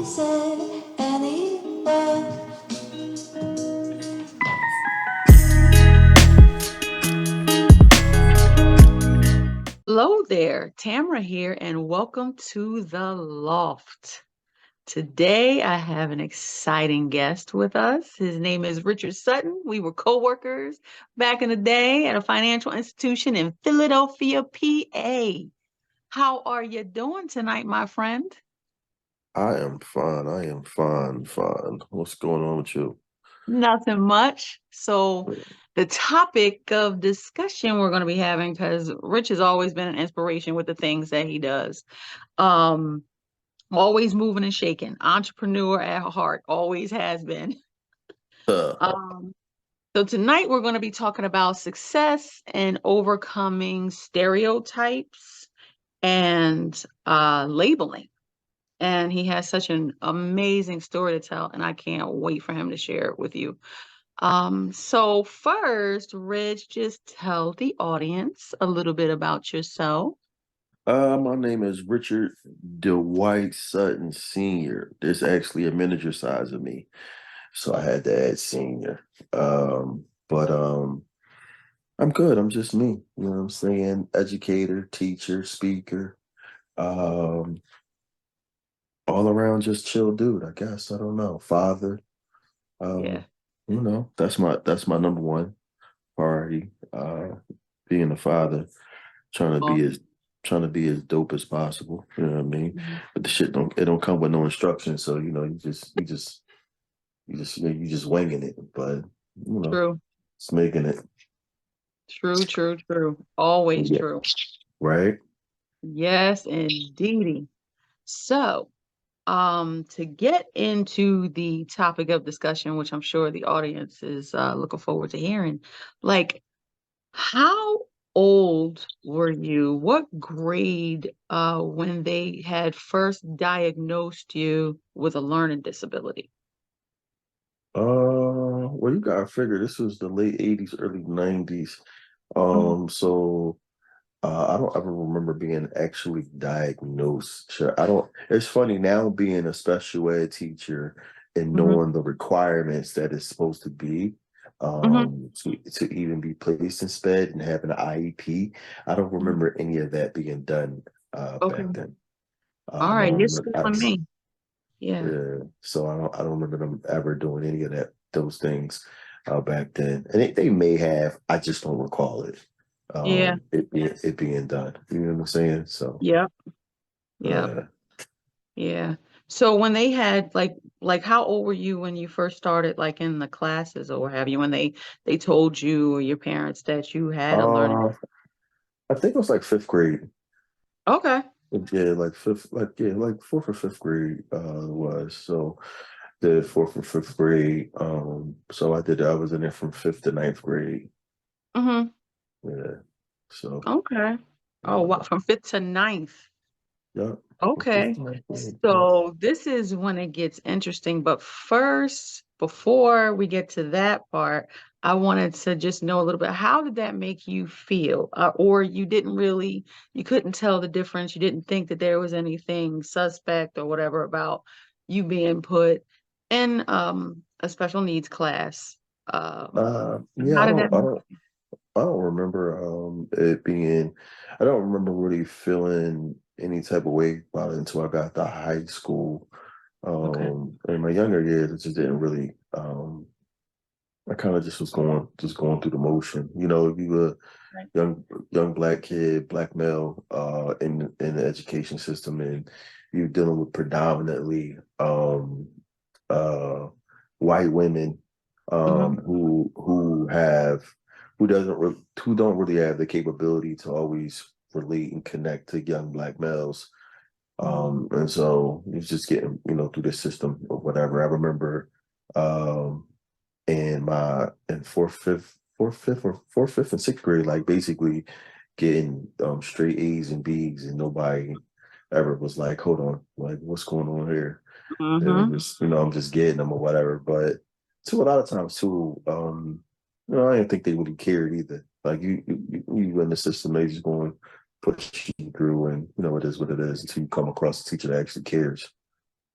say anywhere. Hello there, Tamara here, and welcome to the Loft. Today, I have an exciting guest with us. His name is Richard Sutton. We were co-workers back in the day at a financial institution in Philadelphia, PA. How are you doing tonight, my friend? I am fine. I am fine, fine. What's going on with you? Nothing much. So, the topic of discussion we're going to be having, because Rich has always been an inspiration with the things that he does. Um, Always moving and shaking, entrepreneur at heart, always has been. Um, so tonight we're going to be talking about success and overcoming stereotypes and labeling. And he has such an amazing story to tell, and I can't wait for him to share it with you. So first, Rich, just tell the audience a little bit about yourself. My name is Richard Dwight Sutton Sr. There's actually a miniature size of me, so I had to add senior. But I'm good. I'm just me. You know what I'm saying? Educator, teacher, speaker, um, all around just chill dude, I guess. I don't know. Father. Yeah. Um, that's my number one priority. Being a father. trying to Oh, be as trying to be as dope as possible. You know what I mean? mhm. But the shit don't come with no instructions, so you just winging it. But True, it's making it. true, true, true. Always Yeah. true. Right? Yes, indeedy. So, to get into the topic of discussion, which I'm sure the audience is looking forward to hearing, like, how old were you? What grade when they had first diagnosed you with a learning disability? Well, you gotta figure this was the late 80s, early 90s. Mhm, So I don't ever remember being actually diagnosed. Sure, I don't. It's funny now being a special ed teacher and mhm, knowing the requirements that it's supposed to be mhm. to even be placed in SPED and having an IEP. I don't Mhm. remember any of that being done Okay. back then. All I right, don't you're remember. schooling me. Yeah. So I don't remember them ever doing any of those things back then. And they may have. I just don't recall it. Yeah. It being done. You know what I'm saying? So. Yep. Yep. Uh, Yeah. So when they had like how old were you when you first started like in the classes or what have you when they told you or your parents that you had a learning uh, I think it was like fifth grade. Okay. Yeah, like fourth or fifth grade was so the fourth or fifth grade. So I was in there from fifth to ninth grade. Mm-hmm. Yeah. So Okay. Oh, wow. uh From fifth to ninth. yeah, from fifth Okay. to ninth grade. Yeah. So this is when it gets interesting. But first, before we get to that part, I wanted to just know a little bit, how did that make you feel? Or you didn't really, you couldn't tell the difference. You didn't think that there was anything suspect or whatever about you being put in a special needs class. Yeah, How did that make I don't remember it being I don't remember really feeling any type of way about it until I got to high school. Okay. In my younger years, it just didn't really I kind of just was going through the motion. You know, you were a Right. young black kid, black male, in the education system, and you're dealing with predominantly uh white women Mm-hmm. who don't really have the capability to always relate and connect to young black males. And so it's just getting, through the system or whatever. I remember um in fourth, fifth, and sixth grade, like basically getting straight A's and B's, and nobody ever was like, "Hold on, like what's going on here?" And Mm-hmm. it just, I'm just getting them or whatever. But too, a lot of times too, I didn't think they really cared either. Like you in the system, they just going to push you through, and it is what it is until you come across a teacher that actually cares.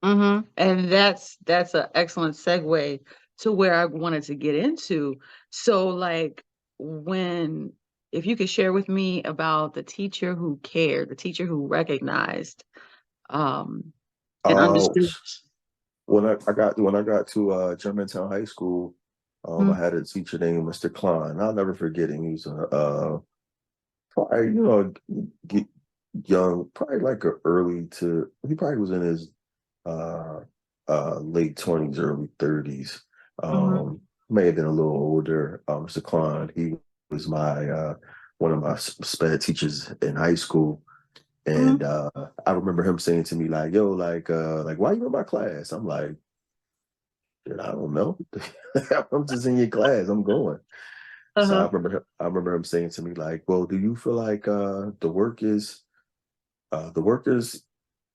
And that's an excellent segue to where I wanted to get into. So, like, when if you could share with me about the teacher who cared, the teacher who recognized, um, and Uh, understood. when I got to Germantown High School, I Mm, had a teacher named Mr. Klein. I'll never forget him. He was probably, you know, g- young, probably like a early to he probably was in his uh late 20s, early 30s. mhm, May have been a little older. Mr. Klein, he was my one of my sped teachers in high school. mhm. And I remember him saying to me, like, yo, like why you in my class? I'm like, "Dude, I don't know. I'm just in your class. I'm going." So Uh-huh. I remember him saying to me, like, well, do you feel like the work is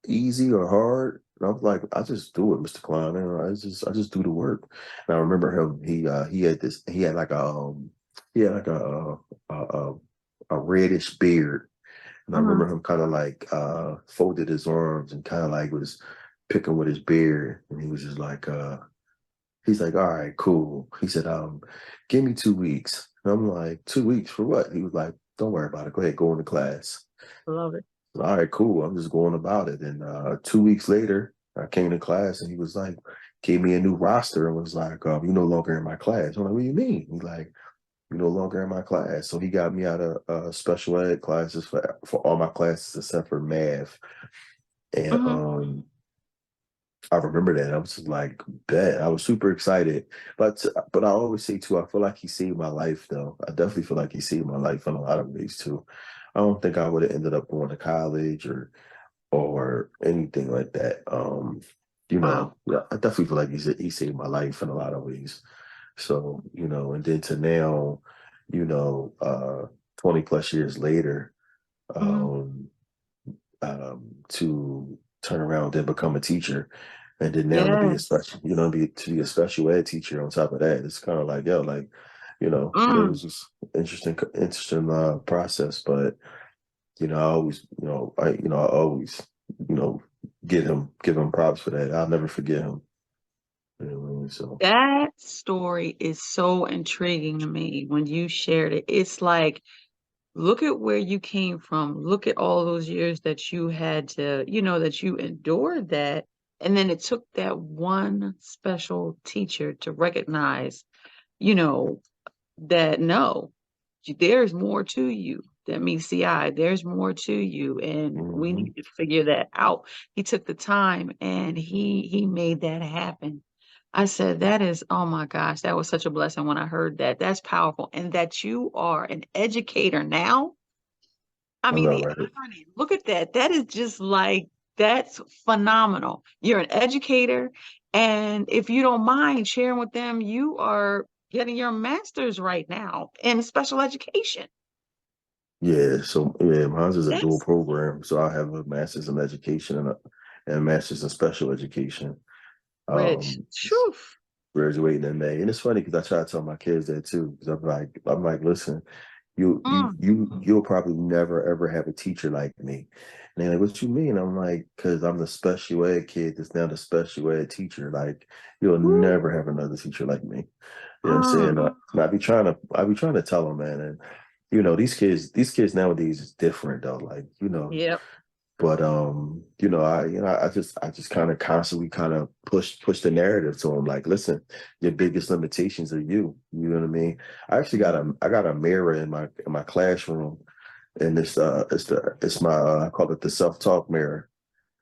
easy or hard? And I was like, I just do it, Mr. Klein. You know, I just do the work. And I remember him, he had like a reddish beard. And I Mhm. remember him kind of like folded his arms and kind of like was picking with his beard. And he was just like he's like, all right, cool. He said, give me 2 weeks. And I'm like, 2 weeks for what? He was like, don't worry about it. Go ahead, go into class. Love it. All right, cool. I'm just going about it. And 2 weeks later, I came to class and he was like, gave me a new roster and was like, you're no longer in my class. I'm like, what do you mean? He's like, you're no longer in my class. So he got me out of special ed classes for all my classes except for math. And Mhm. I remember that. I was just like, bet. I was super excited. But I always say too, I feel like he saved my life though. I definitely feel like he saved my life in a lot of ways too. I don't think I would have ended up going to college or anything like that. Wow. Yeah, I definitely feel like he saved my life in a lot of ways. So, and then to now, you know, uh 20 plus years later, Mhm. um, to turn around and become a teacher, and then now to be a Yes. special, to be a special ed teacher on top of that. It's kind of like, yo, like, it Mm. was just interesting process. But I always, I always, you know, give him props for that. I'll never forget him. You know what I mean? So That story is so intriguing to me when you shared it. It's like, look at where you came from. Look at all those years that you had to, that you endured that. And then it took that one special teacher to recognize, you know, that no, there's more to you than meets the eye. There's more to you, and we hmm need to figure that out. He took the time and he made that happen. I said, that is, oh my gosh, that was such a blessing when I heard that. That's powerful. And that you are an educator now. I I mean, know, the right? irony, look at that. That is just like, that's phenomenal. You're an educator. And if you don't mind sharing with them, you are getting your master's right now in special education. Yeah. So yeah, mine's is a dual That's program. So I have a master's in education and a master's in special education. rich. Um, Truth. Graduating in May, and it's funny because I try to tell my kids that too. Because I'm like, listen, Mm, you'll probably never ever have a teacher like me. And they're like, what you mean? I'm like, because I'm the special ed kid that's now the special ed teacher. Like, you'll woo, never have another teacher like me. You know what I'm saying? mm. And I be trying to tell them, man. And these kids nowadays is different though. Like, Yep. but I just kind of constantly kind of push the narrative to them. Like, listen, your biggest limitations are you. You know what I mean? Mhm, I got a mirror in my classroom, and it's my I call it the self talk mirror.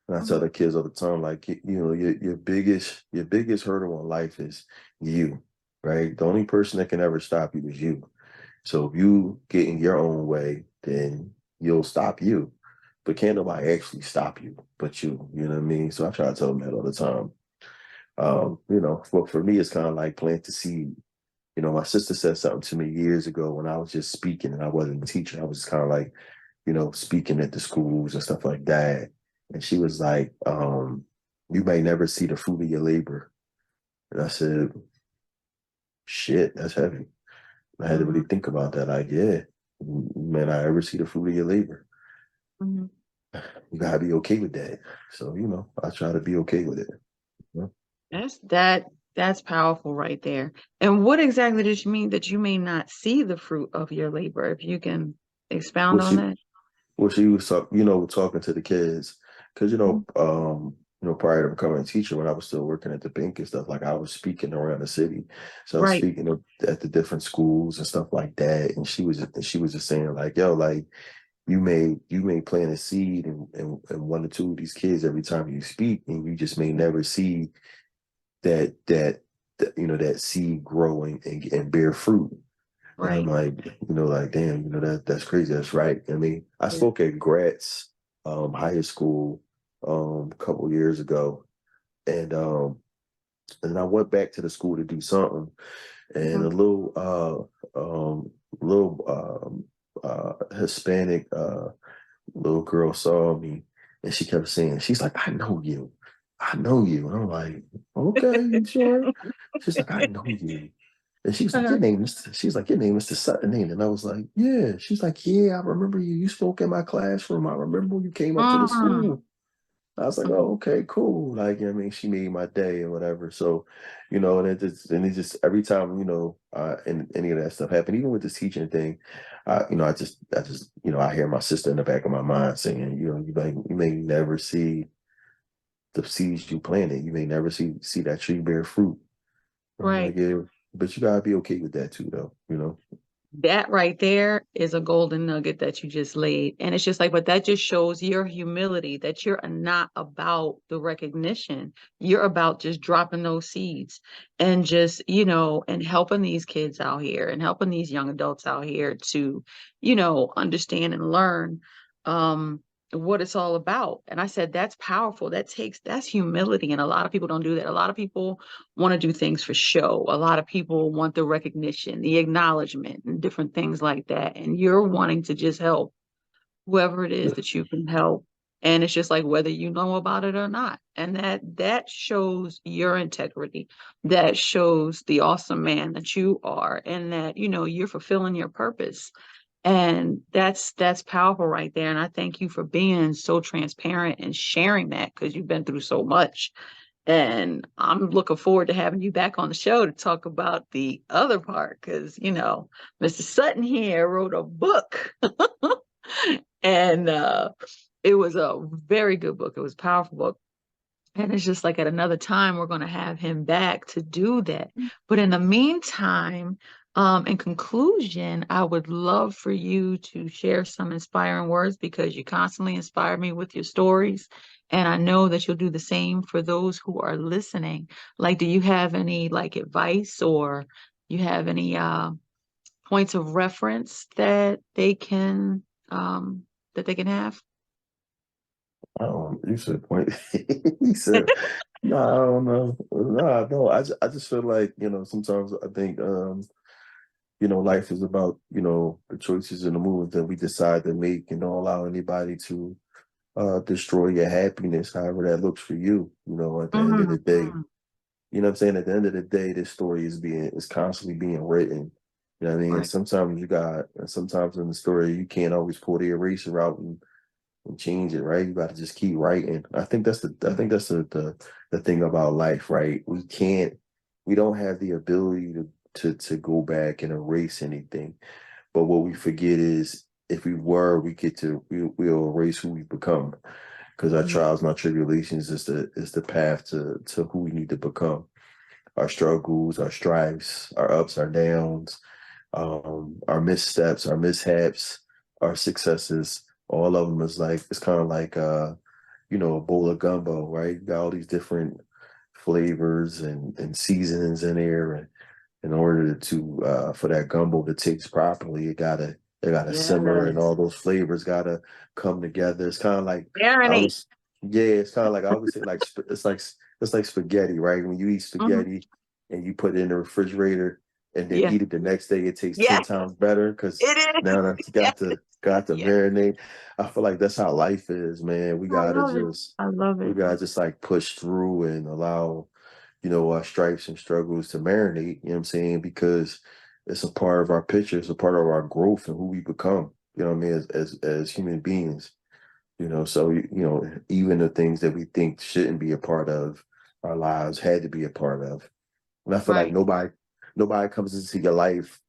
And I tell mhm, the kids all the time, like, your biggest hurdle in life is you, right? The only person that can ever stop you is you. So if you get in your own way, then you'll stop you. But can't nobody actually stop you but you. You know what I mean? So I try to tell them that all the time. But for me, it's kind of like plant the seed. My sister said something to me years ago when I was just speaking and I wasn't a teacher. I was kind of like, speaking at the schools and stuff like that. And she was like, you may never see the fruit of your labor. And I said, shit, that's heavy. I had to really mhm, think about that. Like, yeah, may I ever see the fruit of your labor? mhm. you gotta be okay with that. So, I try to be okay with it. That's powerful right there. And what exactly does you mean that you may not see the fruit of your labor? If you can expound What on she that. what she was talking to the kids, because prior to becoming a teacher, when I was still working at the bank and stuff, like I was speaking around the city. So I was Right, speaking at the different schools and stuff like that. And she was just saying like, yo, like you may plant a seed in one or two of these kids every time you speak, and you just may never see that seed growing and bear fruit. And I'm right. like, damn, that's crazy. That's right. I mean, I Yeah. spoke at Gratz high school a couple years ago, and I went back to the school to do something, and Mhm. a little Hispanic little girl saw me, and she kept saying, she's like, I know you. I know you. And I'm like, okay, you sure? She's like, I know you. And she was like, Uh-huh. your name is the Sutton, ain't it? And I was like, yeah. She's like, yeah, I remember you. You spoke in my classroom. I remember when you came up to the Mm, school. I was like, mhm. oh, okay, cool. Like, I mean, she made my day and whatever. So, and it just every time, and any of that stuff happened, even with this teaching thing, I hear my sister in the back of my mind saying, you may never see the seeds you planted. You may never see that tree bear fruit. I'm like, Right. yeah, but you gotta be okay with that too, though. That right there is a golden nugget that you just laid. And it's just like, but that just shows your humility, that you're not about the recognition. You're about just dropping those seeds and just, and helping these kids out here and helping these young adults out here to, understand and learn what it's all about. And I said, that's powerful. That's humility. And a lot of people don't do that. A lot of people want to do things for show. A lot of people want the recognition, the acknowledgement, and different things like that. And you're wanting to just help whoever it is that you can help. And it's just like whether you know about it or not. And that shows your integrity. That shows the awesome man that you are and that, you're fulfilling your purpose. And that's powerful right there. And I thank you for being so transparent and sharing that because you've been through so much. And I'm looking forward to having you back on the show to talk about the other part because, Mr. Sutton here wrote a book and it was a very good book. It was a powerful book. And it's just like at another time, we're going to have him back to do that. But in the meantime, in conclusion, I would love for you to share some inspiring words because you constantly inspire me with your stories. And I know that you'll do the same for those who are listening. Like, do you have any like advice or you have any points of reference um, that they can have? You said point. He said, no, I don't know. No, no. I just feel like, sometimes I think, life is about, the choices and the moves that we decide to make, and don't allow anybody to destroy your happiness, however that looks for you, at the end of the Mhm. day. You know what I'm saying? At the end of the day, this story is constantly being written. You know what I mean? And Right. sometimes in the story, you can't always pull the eraser out and change it, right? You got to just keep writing. I think that's the thing about life, right? We don't have the ability to go back and erase anything. But what we forget is if we'll erase who we become, because our Mhm. trials and our tribulations is the path to who we need to become. Our struggles, our strifes, our ups, our downs, our missteps, our mishaps, our successes, all of them is like it's kind of like a bowl of gumbo, right? You got all these different flavors and seasonings in there, and in order to for that gumbo to taste properly, it gotta simmer, and Yes. all those flavors gotta come together. It's kind of like I Marinate. always, yeah, it's kind of like I always say, like it's like spaghetti, right? When you eat Mhm. spaghetti and you put it in the refrigerator and then Yeah. eat it the next day, it tastes 10 Yes, times better because it is. now that it's Yes. got to Yes. marinate. I feel like that's how life is, man. We I gotta love it. just I love we it. gotta just like push through and allow our stripes and struggles to marinate, you know what I'm saying? Because it's a part of our picture, it's a part of our growth and who we become, you know what I mean, as human beings. So even the things that we think shouldn't be a part of our lives had to be a part of. And I feel like Right. nobody comes into your life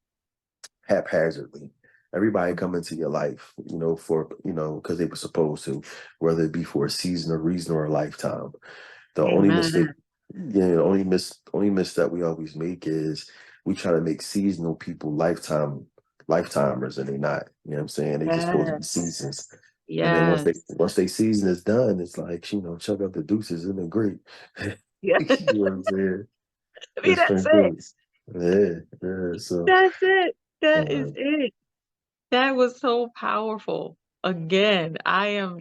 haphazardly. Everybody come into your life, for because they were supposed to, whether it be for a season, a reason, or a lifetime. The only mistake, Amen. only misstep we always make is we try to make seasonal people lifetimers, and they're not. You know what I'm saying? They just supposed to be Yes. seasons. And then once they Yes. once they season is done, it's like, chuck up the deuces. It's been great. Yeah. You know what I'm saying? I mean, It's that's been it. great. Yeah, yeah. So That's it. That is uh, it. That was so powerful. Again, I am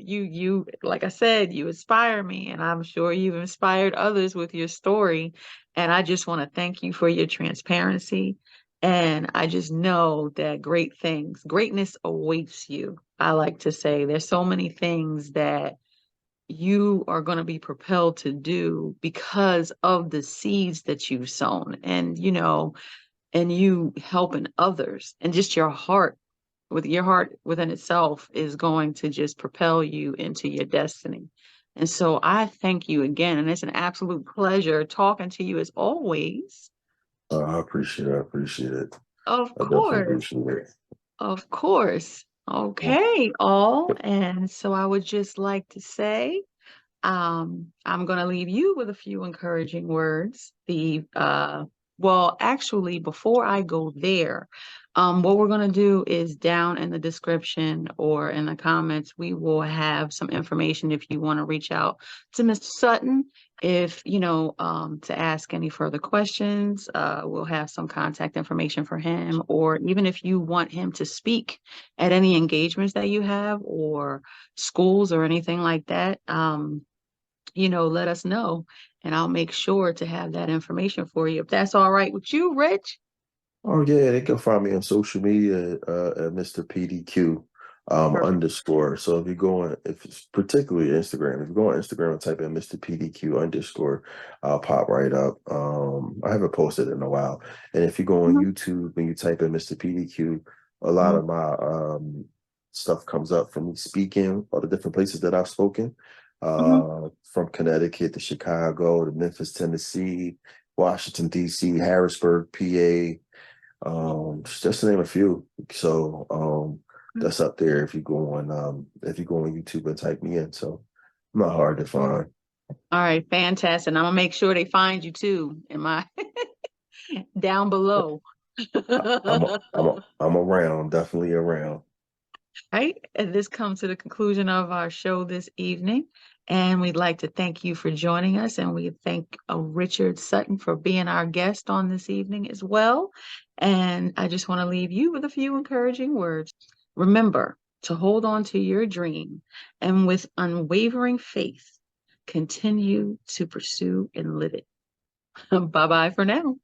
like I said, you inspire me, and I'm sure you've inspired others with your story. And I just want to thank you for your transparency. And I just know that greatness awaits you. I like to say there's so many things that you are going to be propelled to do because of the seeds that you've sown, and and you helping others, and just your heart within itself is going to just propel you into your destiny. And so I thank you again, and it's an absolute pleasure talking to you as always. I appreciate it. I appreciate it. Of I definitely course. appreciate it. Of course. Okay, all. And so I would just like to say, I'm going to leave you with a few encouraging words. Well, actually, before I go there, what we're going to do is down in the description or in the comments, we will have some information if you want to reach out to Mr. Sutton. If, to ask any further questions, we'll have some contact information for him, or even if you want him to speak at any engagements that you have or schools or anything like that. Let us know, and I'll make sure to have that information for you. If that's all right with you, Rich. Oh yeah, they can find me on social media at Mr. PDQ Perfect. underscore. So if it's particularly Instagram, if you go on Instagram and type in Mr. PDQ underscore, I'll pop right up. I haven't posted in a while. And if you go on Mhm, YouTube and you type in Mr. PDQ, a lot mhm, of my stuff comes up from me speaking, all the different places that I've spoken. mhm. From Connecticut to Chicago to Memphis, Tennessee, Washington, DC, Harrisburg, PA, just to name a few. So that's up there if you go on YouTube and type me in. So I'm not hard to find. All right, fantastic. And I'm gonna make sure they find you too in my down below. I'm around, definitely around. Right. And this comes to the conclusion of our show this evening. And we'd like to thank you for joining us. And we thank Richard Sutton for being our guest on this evening as well. And I just want to leave you with a few encouraging words. Remember to hold on to your dream and with unwavering faith, continue to pursue and live it. Bye bye for now.